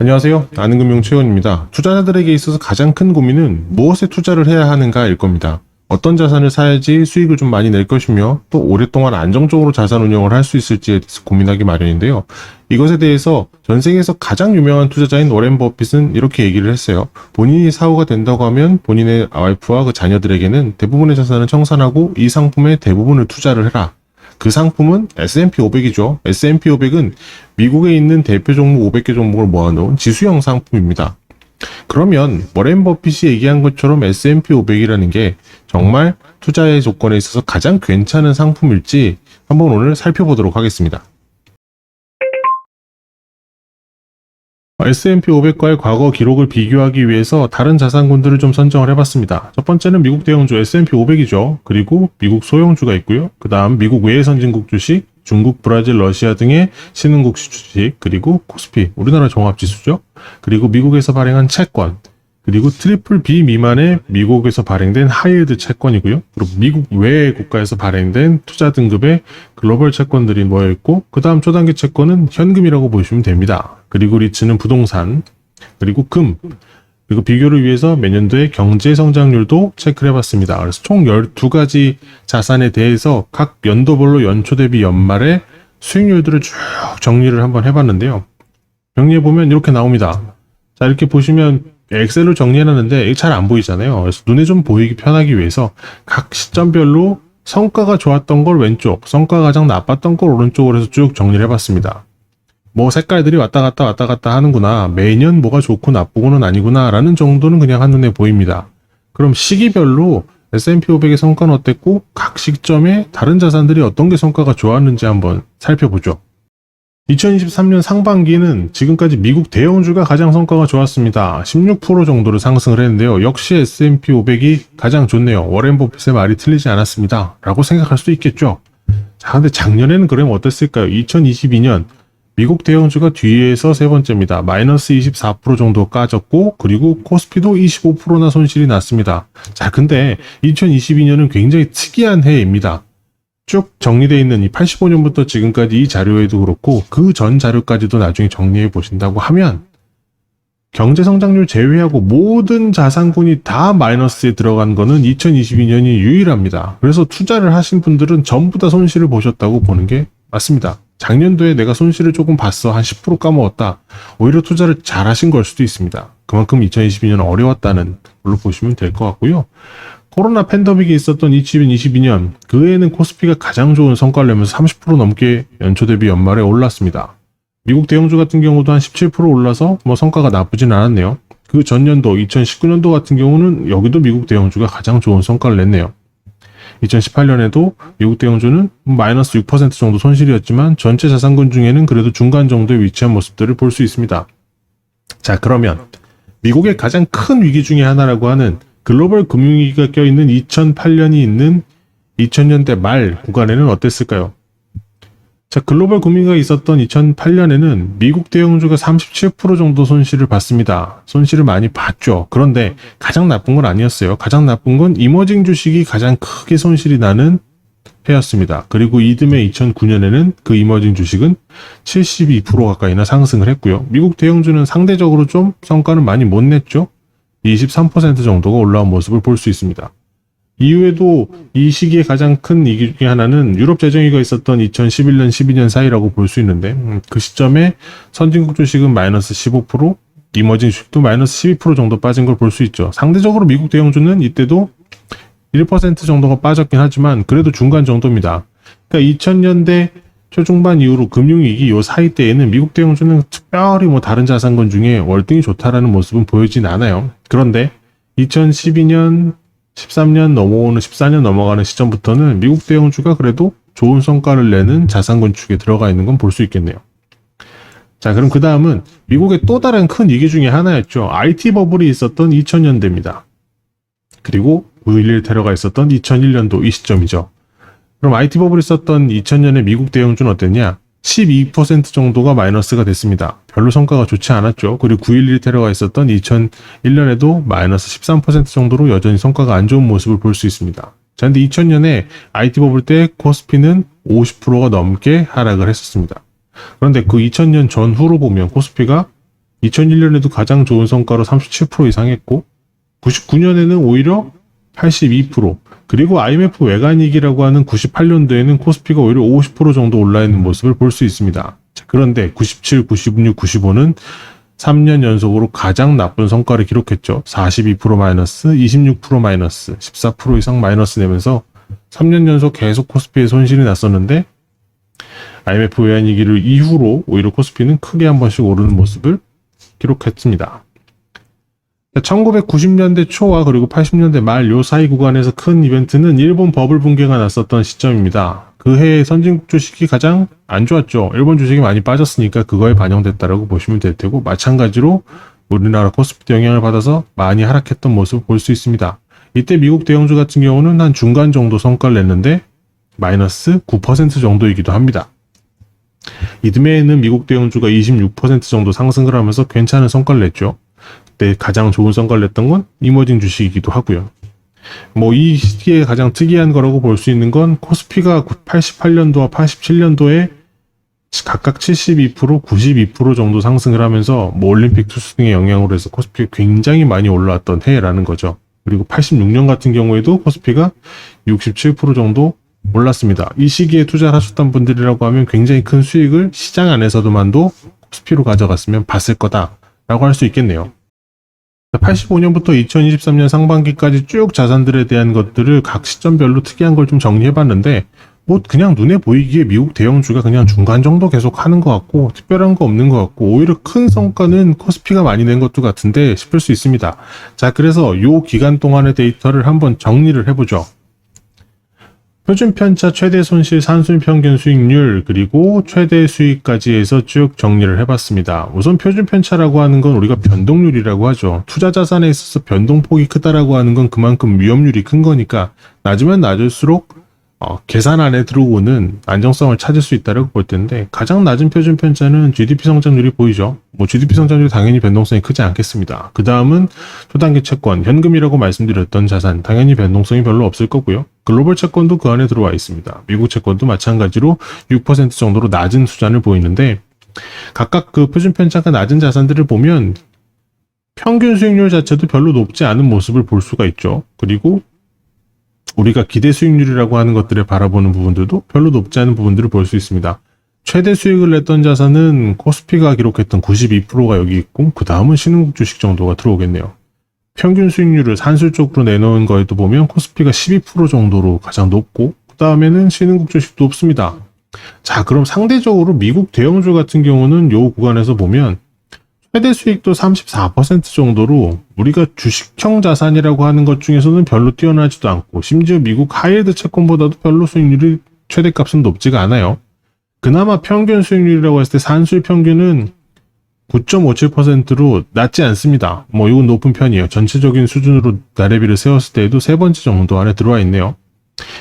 안녕하세요. 아는금융 최원입니다. 투자자들에게 있어서 가장 큰 고민은 무엇에 투자를 해야 하는가일 겁니다. 어떤 자산을 사야지 수익을 좀 많이 낼 것이며 또 오랫동안 안정적으로 자산 운용을 할 수 있을지에 대해서 고민하기 마련인데요. 이것에 대해서 전 세계에서 가장 유명한 투자자인 워렌 버핏은 이렇게 얘기를 했어요. 본인이 사후가 된다고 하면 본인의 와이프와 그 자녀들에게는 대부분의 자산을 청산하고 이 상품의 대부분을 투자를 해라. 그 상품은 S&P 500이죠. S&P 500은 미국에 있는 대표 종목 500개 종목을 모아놓은 지수형 상품입니다. 그러면 워렌 버핏이 얘기한 것처럼 S&P 500이라는 게 정말 투자의 조건에 있어서 가장 괜찮은 상품일지 한번 오늘 살펴보도록 하겠습니다. S&P 500과의 과거 기록을 비교하기 위해서 다른 자산군들을 좀 선정을 해봤습니다. 첫 번째는 미국 대형주 S&P 500이죠. 그리고 미국 소형주가 있고요. 그 다음 미국 외의 선진국 주식, 중국, 브라질, 러시아 등의 신흥국 주식, 그리고 코스피, 우리나라 종합지수죠. 그리고 미국에서 발행한 채권, 그리고 트리플 B 미만의 미국에서 발행된 하이힐드 채권이고요. 그리고 미국 외의 국가에서 발행된 투자 등급의 글로벌 채권들이 모여있고, 그 다음 초단기 채권은 현금이라고 보시면 됩니다. 그리고 리츠는 부동산, 그리고 금, 그리고 비교를 위해서 매년도의 경제 성장률도 체크를 해봤습니다. 그래서 총 12가지 자산에 대해서 각 연도별로 연초 대비 연말에 수익률들을 쭉 정리를 한번 해봤는데요. 정리해보면 이렇게 나옵니다. 자, 이렇게 보시면 엑셀로 정리해놨는데 잘 안 보이잖아요. 그래서 눈에 좀 보이기 편하기 위해서 각 시점별로 성과가 좋았던 걸 왼쪽, 성과가 가장 나빴던 걸 오른쪽으로 해서 쭉 정리를 해봤습니다. 뭐 색깔들이 왔다 갔다 하는구나, 매년 뭐가 좋고 나쁘고는 아니구나 라는 정도는 그냥 한눈에 보입니다. 그럼 시기별로 S&P 500의 성과는 어땠고 각 시점에 다른 자산들이 어떤 게 성과가 좋았는지 한번 살펴보죠. 2023년 상반기는 지금까지 미국 대형주가 가장 성과가 좋았습니다. 16% 정도로 상승을 했는데요. 역시 S&P 500이 가장 좋네요. 워렌 버핏의 말이 틀리지 않았습니다. 라고 생각할 수도 있겠죠. 자, 근데 작년에는 그러면 어땠을까요? 2022년 미국 대형주가 뒤에서 세 번째입니다. 마이너스 24% 정도 까졌고, 그리고 코스피도 25%나 손실이 났습니다. 자, 근데 2022년은 굉장히 특이한 해입니다. 쭉 정리되어 있는 이 85년부터 지금까지 이 자료에도 그렇고 그 전 자료까지도 나중에 정리해 보신다고 하면 경제 성장률 제외하고 모든 자산군이 다 마이너스에 들어간 거는 2022년이 유일합니다. 그래서 투자를 하신 분들은 전부 다 손실을 보셨다고 보는 게 맞습니다. 작년도에 내가 손실을 조금 봤어, 한 10% 까먹었다, 오히려 투자를 잘 하신 걸 수도 있습니다. 그만큼 2022년은 어려웠다는 걸로 보시면 될 것 같고요. 코로나 팬데믹이 있었던 2022년, 그 해에는 코스피가 가장 좋은 성과를 내면서 30% 넘게 연초 대비 연말에 올랐습니다. 미국 대형주 같은 경우도 한 17% 올라서 뭐 성과가 나쁘진 않았네요. 그 전년도 2019년도 같은 경우는 여기도 미국 대형주가 가장 좋은 성과를 냈네요. 2018년에도 미국 대형주는 마이너스 6% 정도 손실이었지만 전체 자산군 중에는 그래도 중간 정도에 위치한 모습들을 볼 수 있습니다. 자, 그러면 미국의 가장 큰 위기 중에 하나라고 하는 글로벌 금융위기가 껴있는 2008년이 있는 2000년대 말 구간에는 어땠을까요? 자, 글로벌 금융위기가 있었던 2008년에는 미국 대형주가 37% 정도 손실을 봤습니다. 손실을 많이 봤죠. 그런데 가장 나쁜 건 아니었어요. 가장 나쁜 건 이머징 주식이 가장 크게 손실이 나는 해였습니다. 그리고 이듬해 2009년에는 그 이머징 주식은 72% 가까이나 상승을 했고요. 미국 대형주는 상대적으로 좀 성과는 많이 못 냈죠. 23% 정도가 올라온 모습을 볼 수 있습니다. 이후에도 이 시기에 가장 큰 위기 중에 하나는 유럽 재정위기가 있었던 2011년, 12년 사이라고 볼 수 있는데, 그 시점에 선진국 주식은 마이너스 15%, 이머징 주식도 마이너스 12% 정도 빠진 걸 볼 수 있죠. 상대적으로 미국 대형주는 이때도 1% 정도가 빠졌긴 하지만 그래도 중간 정도입니다. 그러니까 2000년대 초중반 이후로 금융위기 요 사이 때에는 미국 대형주는 특별히 뭐 다른 자산군 중에 월등히 좋다라는 모습은 보이진 않아요. 그런데 2012년, 13년 넘어오는 14년 넘어가는 시점부터는 미국 대형주가 그래도 좋은 성과를 내는 자산군 축에 들어가 있는 건 볼 수 있겠네요. 자, 그럼 그 다음은 미국의 또 다른 큰 위기 중에 하나였죠. IT 버블이 있었던 2000년대입니다. 그리고 9.11 테러가 있었던 2001년도 이 시점이죠. 그럼 IT 버블이 있었던 2000년에 미국 대형주는 어땠냐? 12% 정도가 마이너스가 됐습니다. 별로 성과가 좋지 않았죠. 그리고 9.11 테러가 있었던 2001년에도 마이너스 13% 정도로 여전히 성과가 안 좋은 모습을 볼 수 있습니다. 자, 근데 2000년에 IT 버블 때 코스피는 50%가 넘게 하락을 했었습니다. 그런데 그 2000년 전후로 보면 코스피가 2001년에도 가장 좋은 성과로 37% 이상 했고 99년에는 오히려 82%, 그리고 IMF 외환위기라고 하는 98년도에는 코스피가 오히려 50% 정도 올라있는 모습을 볼 수 있습니다. 자, 그런데 97, 96, 95는 3년 연속으로 가장 나쁜 성과를 기록했죠. 42% 마이너스, 26% 마이너스, 14% 이상 마이너스 내면서 3년 연속 계속 코스피에 손실이 났었는데 IMF 외환위기를 이후로 오히려 코스피는 크게 한 번씩 오르는 모습을 기록했습니다. 1990년대 초와 그리고 80년대 말 요 사이 구간에서 큰 이벤트는 일본 버블 붕괴가 났었던 시점입니다. 그 해에 선진국 주식이 가장 안 좋았죠. 일본 주식이 많이 빠졌으니까 그거에 반영됐다라고 보시면 될 테고, 마찬가지로 우리나라 코스피도 영향을 받아서 많이 하락했던 모습을 볼 수 있습니다. 이때 미국 대형주 같은 경우는 한 중간 정도 성과를 냈는데 마이너스 9% 정도이기도 합니다. 이듬해에는 미국 대형주가 26% 정도 상승을 하면서 괜찮은 성과를 냈죠. 그때 가장 좋은 성과를 냈던 건 이머징 주식이기도 하고요. 이 시기에 가장 특이한 거라고 볼 수 있는 건 코스피가 88년도와 87년도에 각각 72%, 92% 정도 상승을 하면서 올림픽 투수 등의 영향으로 해서 코스피가 굉장히 많이 올라왔던 해라는 거죠. 그리고 86년 같은 경우에도 코스피가 67% 정도 올랐습니다. 이 시기에 투자를 하셨던 분들이라고 하면 굉장히 큰 수익을 시장 안에서도만도 코스피로 가져갔으면 봤을 거다라고 할 수 있겠네요. 85년부터 2023년 상반기까지 쭉 자산들에 대한 것들을 각 시점별로 특이한 걸 좀 정리해봤는데 그냥 눈에 보이기에 미국 대형주가 그냥 중간 정도 계속 하는 것 같고 특별한 거 없는 것 같고 오히려 큰 성과는 코스피가 많이 낸 것도 같은데 싶을 수 있습니다. 자, 그래서 요 기간 동안의 데이터를 한번 정리를 해보죠. 표준 편차 최대 손실 산술 평균 수익률 그리고 최대 수익까지 해서 쭉 정리를 해봤습니다. 우선 표준 편차라고 하는 건 우리가 변동률이라고 하죠. 투자 자산에 있어서 변동폭이 크다라고 하는 건 그만큼 위험률이 큰 거니까 낮으면 낮을수록 계산 안에 들어오는 안정성을 찾을 수 있다고 볼 텐데 가장 낮은 표준 편차는 GDP 성장률이 보이죠. GDP 성장률이 당연히 변동성이 크지 않겠습니다. 그 다음은 초단기 채권, 현금이라고 말씀드렸던 자산, 당연히 변동성이 별로 없을 거고요. 글로벌 채권도 그 안에 들어와 있습니다. 미국 채권도 마찬가지로 6% 정도로 낮은 수준을 보이는데 각각 그 표준 편차가 낮은 자산들을 보면 평균 수익률 자체도 별로 높지 않은 모습을 볼 수가 있죠. 그리고 우리가 기대 수익률이라고 하는 것들을 바라보는 부분들도 별로 높지 않은 부분들을 볼 수 있습니다. 최대 수익을 냈던 자산은 코스피가 기록했던 92%가 여기 있고 그 다음은 신흥국 주식 정도가 들어오겠네요. 평균 수익률을 산술적으로 내놓은 거에도 보면 코스피가 12% 정도로 가장 높고 그 다음에는 신흥국 주식도 높습니다. 자, 그럼 상대적으로 미국 대형주 같은 경우는 요 구간에서 보면 최대 수익도 34% 정도로 우리가 주식형 자산이라고 하는 것 중에서는 별로 뛰어나지도 않고 심지어 미국 하이힐드 채권보다도 별로 수익률이 최대값은 높지가 않아요. 그나마 평균 수익률이라고 했을 때 산술 평균은 9.57%로 낮지 않습니다. 이건 높은 편이에요. 전체적인 수준으로 나래비를 세웠을 때에도 세 번째 정도 안에 들어와 있네요.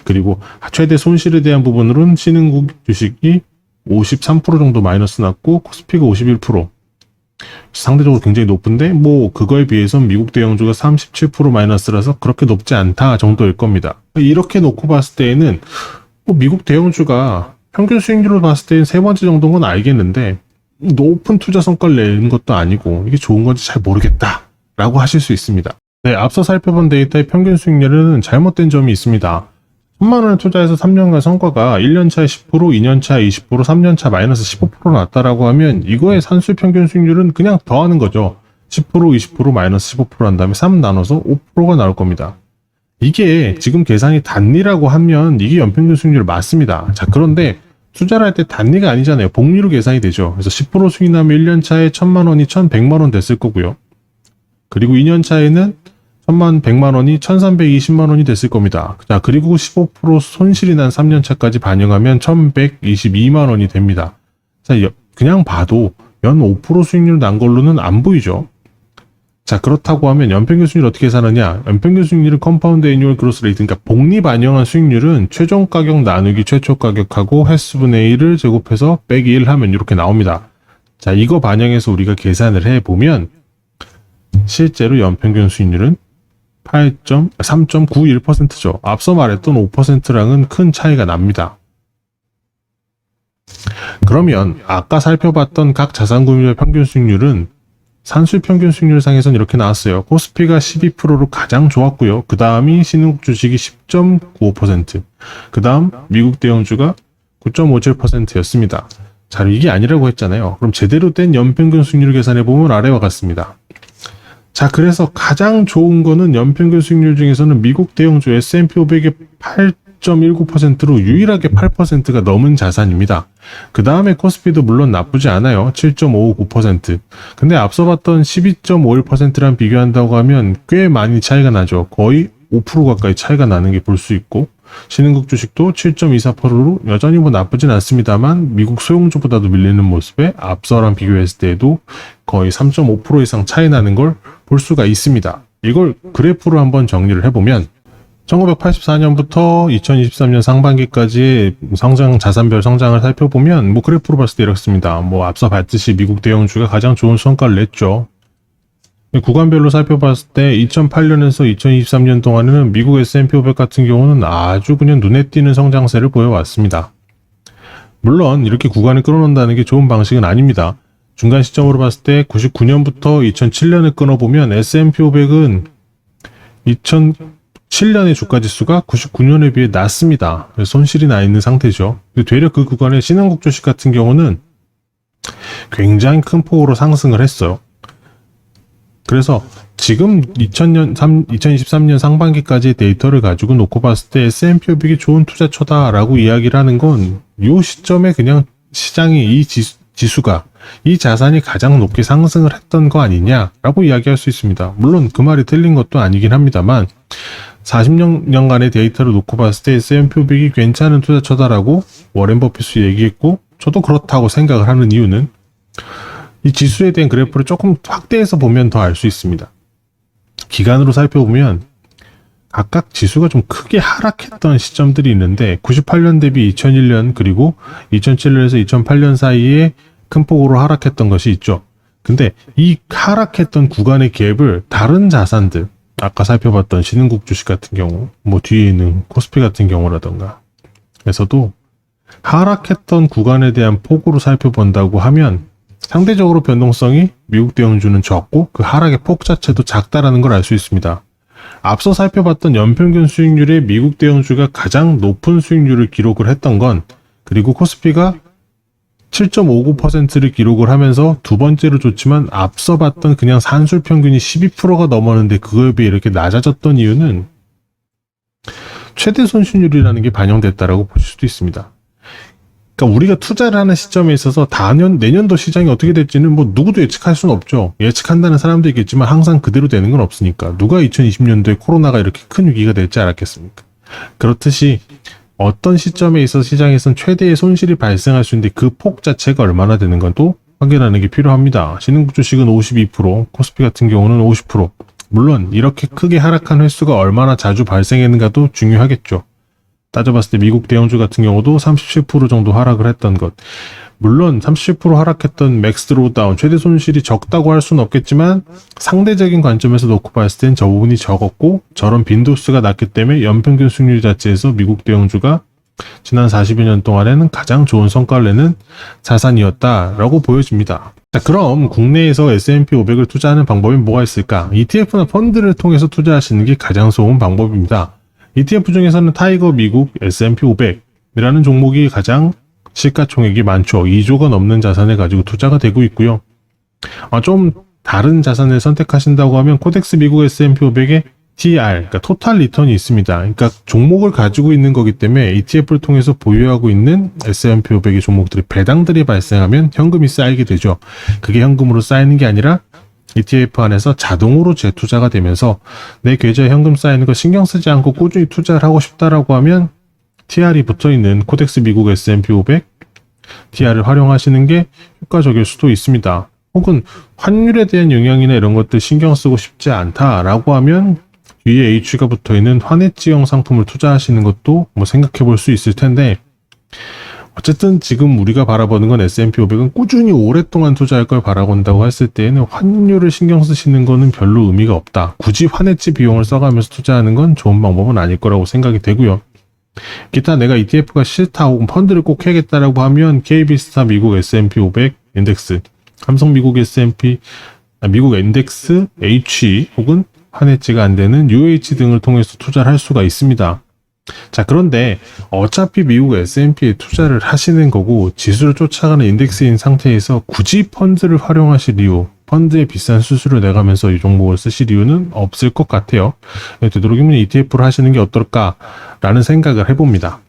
그리고 최대 손실에 대한 부분으로는 신흥국 주식이 53% 정도 마이너스 났고 코스피가 51%. 상대적으로 굉장히 높은데 그거에 비해서 미국 대형주가 37% 마이너스라서 그렇게 높지 않다 정도일 겁니다. 이렇게 놓고 봤을 때에는 미국 대형주가 평균 수익률로 봤을 때는 세 번째 정도인 건 알겠는데 높은 투자 성과를 내는 것도 아니고 이게 좋은 건지 잘 모르겠다 라고 하실 수 있습니다. 네, 앞서 살펴본 데이터의 평균 수익률은 잘못된 점이 있습니다. 1000만원을 투자해서 3년간 성과가 1년차에 10%, 2년차에 20%, 3년차 마이너스 15% 났다라고 하면 이거의 산술 평균 수익률은 그냥 더하는 거죠. 10%, 20%, 마이너스 15% 한 다음에 3 나눠서 5%가 나올 겁니다. 이게 지금 계산이 단리라고 하면 이게 연평균 수익률 맞습니다. 자, 그런데 투자를 할 때 단리가 아니잖아요. 복리로 계산이 되죠. 그래서 10% 수익 나면 1년차에 1000만원이 1100만원 됐을 거고요. 그리고 2년차에는 1000만 100만원이 1320만원이 됐을 겁니다. 자, 그리고 15% 손실이 난 3년차까지 반영하면 1122만원이 됩니다. 자, 그냥 봐도 연 5% 수익률 난 걸로는 안 보이죠. 자, 그렇다고 하면 연평균 수익률 어떻게 계산하냐? 연평균 수익률은 컴파운드 애뉴얼 그로스 레이트, 그러니까 복리 반영한 수익률은 최종 가격 나누기 최초 가격하고 횟수분의 1을 제곱해서 빼기 1 하면 이렇게 나옵니다. 자, 이거 반영해서 우리가 계산을 해보면 실제로 연평균 수익률은 3.91%죠. 앞서 말했던 5%랑은 큰 차이가 납니다. 그러면 아까 살펴봤던 각 자산 구매율 평균 수익률은 산술 평균 수익률상에서는 이렇게 나왔어요. 코스피가 12%로 가장 좋았고요. 그 다음이 신흥국 주식이 10.95%, 그 다음 미국 대형주가 9.57%였습니다. 자, 이게 아니라고 했잖아요. 그럼 제대로 된 연평균 수익률 계산해보면 아래와 같습니다. 자, 그래서 가장 좋은 거는 연평균 수익률 중에서는 미국 대형주 S&P 500의 8.19%로 유일하게 8%가 넘은 자산입니다. 그 다음에 코스피도 물론 나쁘지 않아요. 7.59%. 근데 앞서 봤던 12.51%랑 비교한다고 하면 꽤 많이 차이가 나죠. 거의 5% 가까이 차이가 나는 게 볼 수 있고, 신흥국 주식도 7.24%로 여전히 뭐 나쁘진 않습니다만 미국 소형주보다도 밀리는 모습에 앞서랑 비교했을 때에도 거의 3.5% 이상 차이 나는 걸 볼 수가 있습니다. 이걸 그래프로 한번 정리를 해보면 1984년부터 2023년 상반기까지 성장 자산별 성장을 살펴보면 뭐 그래프로 봤을 때 이렇습니다. 뭐 앞서 봤듯이 미국 대형주가 가장 좋은 성과를 냈죠. 구간별로 살펴봤을 때 2008년에서 2023년 동안에는 미국 S&P 500 같은 경우는 아주 그냥 눈에 띄는 성장세를 보여왔습니다. 물론 이렇게 구간을 끌어놓는다는 게 좋은 방식은 아닙니다. 중간 시점으로 봤을 때 99년부터 2007년을 끊어보면 S&P 500은 2007년의 주가지수가 99년에 비해 낮습니다. 손실이 나 있는 상태죠. 되려 그 구간의 신흥국 주식 같은 경우는 굉장히 큰 폭으로 상승을 했어요. 그래서 지금 2023년 상반기까지의 데이터를 가지고 놓고 봤을 때 S&P 500이 좋은 투자처다라고 이야기를 하는 건 이 시점에 그냥 시장이 이 지수가 이 자산이 가장 높게 상승을 했던 거 아니냐라고 이야기할 수 있습니다. 물론 그 말이 틀린 것도 아니긴 합니다만 40년간의 데이터를 놓고 봤을 때 S&P 500이 괜찮은 투자처다라고 워렌 버핏이 얘기했고 저도 그렇다고 생각을 하는 이유는 이 지수에 대한 그래프를 조금 확대해서 보면 더 알 수 있습니다. 기간으로 살펴보면 각각 지수가 좀 크게 하락했던 시점들이 있는데 98년 대비 2001년 그리고 2007년에서 2008년 사이에 큰 폭으로 하락했던 것이 있죠. 근데 이 하락했던 구간의 갭을 다른 자산들, 아까 살펴봤던 신흥국 주식 같은 경우, 뭐 뒤에 있는 코스피 같은 경우라던가 에서도 하락했던 구간에 대한 폭으로 살펴본다고 하면 상대적으로 변동성이 미국 대형주는 적고 그 하락의 폭 자체도 작다라는 걸 알 수 있습니다. 앞서 살펴봤던 연평균 수익률의 미국 대형주가 가장 높은 수익률을 기록을 했던 건 그리고 코스피가 7.59%를 기록을 하면서 두 번째로 좋지만 앞서 봤던 그냥 산술 평균이 12%가 넘었는데 그거에 비해 이렇게 낮아졌던 이유는 최대 손실률이라는 게 반영됐다라고 보실 수도 있습니다. 그러니까 우리가 투자를 하는 시점에 있어서 내년도 시장이 어떻게 될지는 뭐 누구도 예측할 수는 없죠. 예측한다는 사람도 있겠지만 항상 그대로 되는 건 없으니까. 누가 2020년도에 코로나가 이렇게 큰 위기가 될지 알았겠습니까? 그렇듯이 어떤 시점에 있어서 시장에선 최대의 손실이 발생할 수 있는데 그 폭 자체가 얼마나 되는 건 또 확인하는 게 필요합니다. 신흥국 주식은 52%, 코스피 같은 경우는 50%. 물론 이렇게 크게 하락한 횟수가 얼마나 자주 발생했는가도 중요하겠죠. 따져봤을 때 미국 대형주 같은 경우도 37% 정도 하락을 했던 것. 물론 37% 하락했던 맥스 드로우다운 최대 손실이 적다고 할 수는 없겠지만 상대적인 관점에서 놓고 봤을 땐 저 부분이 적었고 저런 빈도수가 낮기 때문에 연평균 수익률 자체에서 미국 대형주가 지난 40여 년 동안에는 가장 좋은 성과를 내는 자산이었다라고 보여집니다. 자, 그럼 국내에서 S&P 500을 투자하는 방법이 뭐가 있을까? ETF나 펀드를 통해서 투자하시는 게 가장 좋은 방법입니다. ETF 중에서는 타이거 미국 S&P 500이라는 종목이 가장 시가총액이 많죠. 2조가 넘는 자산을 가지고 투자가 되고 있고요. 좀 다른 자산을 선택하신다고 하면 코덱스 미국 S&P 500의 TR, 그러니까 토탈 리턴이 있습니다. 그러니까 종목을 가지고 있는 거기 때문에 ETF를 통해서 보유하고 있는 S&P 500의 종목들이 배당들이 발생하면 현금이 쌓이게 되죠. 그게 현금으로 쌓이는 게 아니라 ETF 안에서 자동으로 재투자가 되면서 내 계좌에 현금 쌓이는 거 신경 쓰지 않고 꾸준히 투자를 하고 싶다라고 하면 TR이 붙어있는 코덱스 미국 S&P 500 TR을 활용하시는 게 효과적일 수도 있습니다. 혹은 환율에 대한 영향이나 이런 것들 신경 쓰고 싶지 않다라고 하면 뒤에 H가 붙어있는 환해지형 상품을 투자하시는 것도 뭐 생각해 볼 수 있을 텐데 어쨌든 지금 우리가 바라보는 건 S&P 500은 꾸준히 오랫동안 투자할 걸 바라본다고 했을 때에는 환율을 신경 쓰시는 거는 별로 의미가 없다. 굳이 환해지 비용을 써가면서 투자하는 건 좋은 방법은 아닐 거라고 생각이 되고요. 기타 내가 ETF가 싫다 혹은 펀드를 꼭 해야겠다라고 하면 KB스타 미국 S&P 500 인덱스, 삼성 미국 S&P 미국 인덱스 H 혹은 환해지가 안 되는 UH 등을 통해서 투자를 할 수가 있습니다. 자, 그런데 어차피 미국 S&P에 투자를 하시는 거고 지수를 쫓아가는 인덱스인 상태에서 굳이 펀드를 활용하실 이유, 펀드에 비싼 수수료 내가면서 이 종목을 쓰실 이유는 없을 것 같아요. 되도록이면 ETF를 하시는 게 어떨까라는 생각을 해봅니다.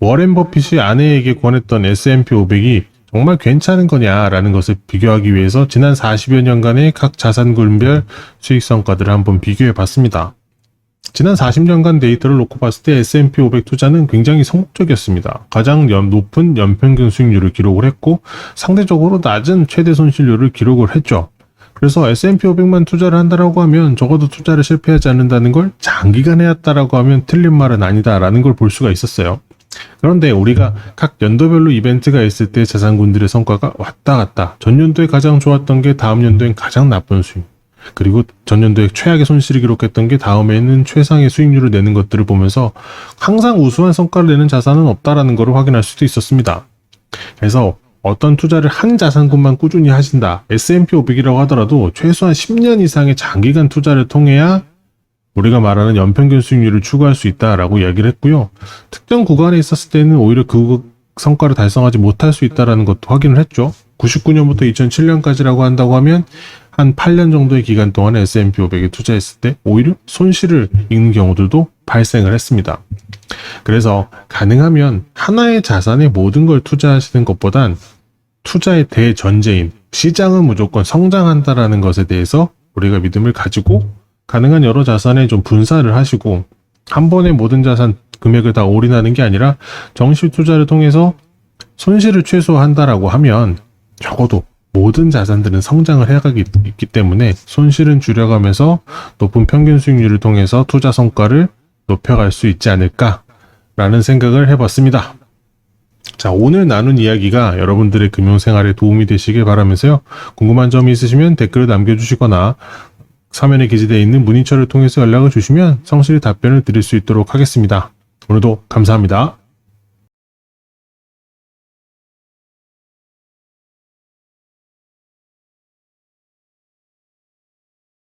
워렌 버핏이 아내에게 권했던 S&P 500이 정말 괜찮은 거냐라는 것을 비교하기 위해서 지난 40여 년간의 각 자산군별 수익 성과들을 한번 비교해 봤습니다. 지난 40년간 데이터를 놓고 봤을 때 S&P 500 투자는 굉장히 성공적이었습니다. 가장 높은 연평균 수익률을 기록을 했고 상대적으로 낮은 최대 손실률을 기록을 했죠. 그래서 S&P 500만 투자를 한다라고 하면 적어도 투자를 실패하지 않는다는 걸 장기간 해왔다라고 하면 틀린 말은 아니다라는 걸 볼 수가 있었어요. 그런데 우리가 각 연도별로 이벤트가 있을 때 자산군들의 성과가 왔다 갔다, 전년도에 가장 좋았던 게 다음 연도엔 가장 나쁜 수익, 그리고 전년도에 최악의 손실을 기록했던 게 다음에는 최상의 수익률을 내는 것들을 보면서 항상 우수한 성과를 내는 자산은 없다라는 것을 확인할 수도 있었습니다. 그래서 어떤 투자를 한 자산군만 꾸준히 하신다, S&P 500이라고 하더라도 최소한 10년 이상의 장기간 투자를 통해야 우리가 말하는 연평균 수익률을 추구할 수 있다라고 이야기를 했고요. 특정 구간에 있었을 때는 오히려 그 성과를 달성하지 못할 수 있다라는 것도 확인을 했죠. 99년부터 2007년까지라고 한다고 하면 한 8년 정도의 기간 동안에 S&P 500에 투자했을 때 오히려 손실을 입는 경우들도 발생을 했습니다. 그래서 가능하면 하나의 자산에 모든 걸 투자하시는 것보단 투자의 대전제인 시장은 무조건 성장한다라는 것에 대해서 우리가 믿음을 가지고 가능한 여러 자산에 좀 분산을 하시고 한 번에 모든 자산 금액을 다 올인하는 게 아니라 정시 투자를 통해서 손실을 최소화한다라고 하면 적어도 모든 자산들은 성장을 해가기 있기 때문에 손실은 줄여가면서 높은 평균 수익률을 통해서 투자 성과를 높여갈 수 있지 않을까라는 생각을 해봤습니다. 자, 오늘 나눈 이야기가 여러분들의 금융생활에 도움이 되시길 바라면서요. 궁금한 점이 있으시면 댓글을 남겨주시거나 사면에 게시되어 있는 문의처를 통해서 연락을 주시면 성실히 답변을 드릴 수 있도록 하겠습니다. 오늘도 감사합니다.